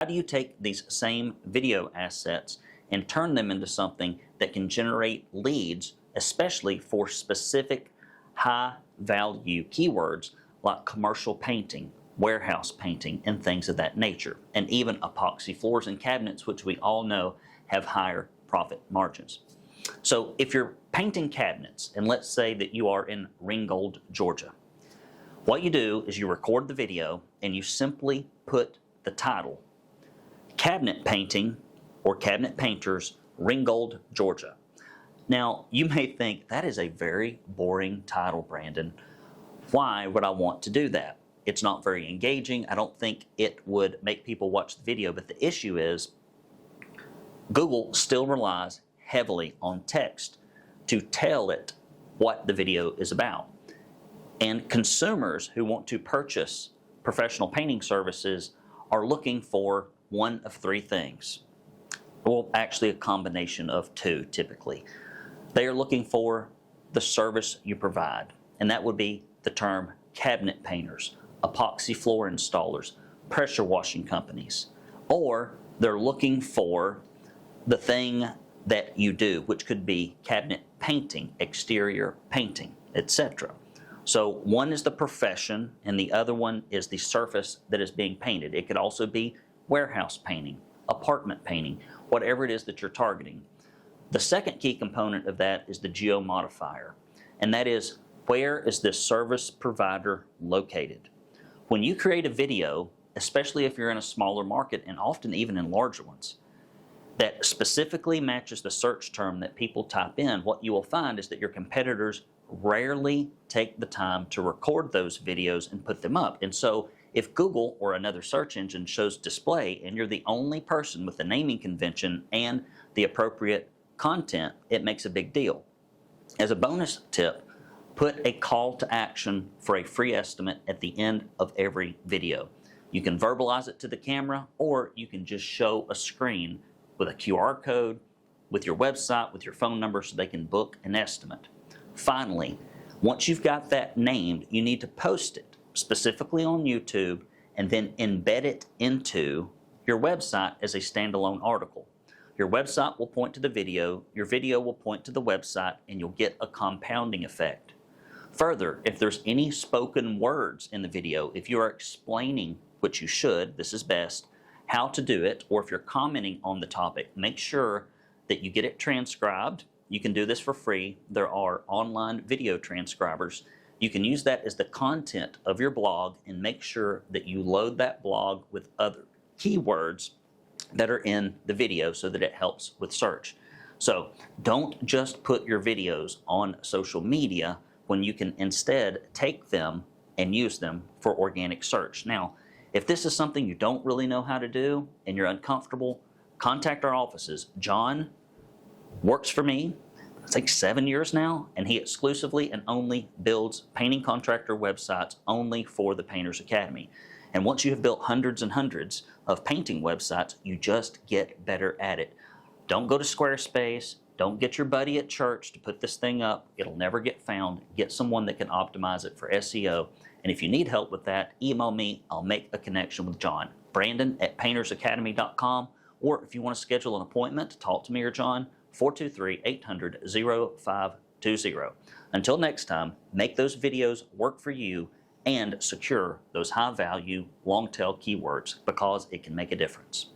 How do you take these same video assets and turn them into something that can generate leads, especially for specific high value keywords like commercial painting, warehouse painting, and things of that nature, and even epoxy floors and cabinets, which we all know have higher profit margins. So if you're painting cabinets, and let's say that you are in Ringgold, Georgia, what you do is you record the video and you simply put the title, Cabinet Painting or Cabinet Painters, Ringgold, Georgia. Now, you may think that is a very boring title, Brandon. Why would I want to do that? It's not very engaging. I don't think it would make people watch the video, but the issue is Google still relies heavily on text to tell it what the video is about. And consumers who want to purchase professional painting services are looking for one of three things. Well, actually a combination of two typically. They are looking for the service you provide, and that would be the term cabinet painters, epoxy floor installers, pressure washing companies, or they're looking for the thing that you do, which could be cabinet painting, exterior painting, etc. So one is the profession and the other one is the surface that is being painted. It could also be warehouse painting, apartment painting, whatever it is that you're targeting. The second key component of that is the geo modifier, and that is, where is this service provider located? When you create a video, especially if you're in a smaller market and often even in larger ones, that specifically matches the search term that people type in, what you will find is that your competitors rarely take the time to record those videos and put them up. And so if Google or another search engine shows display and you're the only person with the naming convention and the appropriate content, it makes a big deal. As a bonus tip, put a call to action for a free estimate at the end of every video. You can verbalize it to the camera, or you can just show a screen with a QR code, with your website, with your phone number, so they can book an estimate. Finally, once you've got that named, you need to post it specifically on YouTube and then embed it into your website as a standalone article. Your website will point to the video, your video will point to the website, and you'll get a compounding effect. Further, if there's any spoken words in the video, if you are explaining, which you should, this is best, how to do it, or if you're commenting on the topic, make sure that you get it transcribed. You can do this for free. There are online video transcribers. You can use that as the content of your blog and make sure that you load that blog with other keywords that are in the video so that it helps with search. So don't just put your videos on social media when you can instead take them and use them for organic search. Now, if this is something you don't really know how to do and you're uncomfortable, contact our offices. John works for me, I think 7 years now, and he exclusively and only builds painting contractor websites only for the Painters Academy. And once you have built hundreds and hundreds of painting websites, you just get better at it. Don't go to Squarespace. Don't get your buddy at church to put this thing up. It'll never get found. Get someone that can optimize it for SEO. And if you need help with that, email me. I'll make a connection with John. Brandon@paintersacademy.com. Or if you want to schedule an appointment to talk to me or John, 423-800-0520. Until next time, make those videos work for you and secure those high-value, long-tail keywords, because it can make a difference.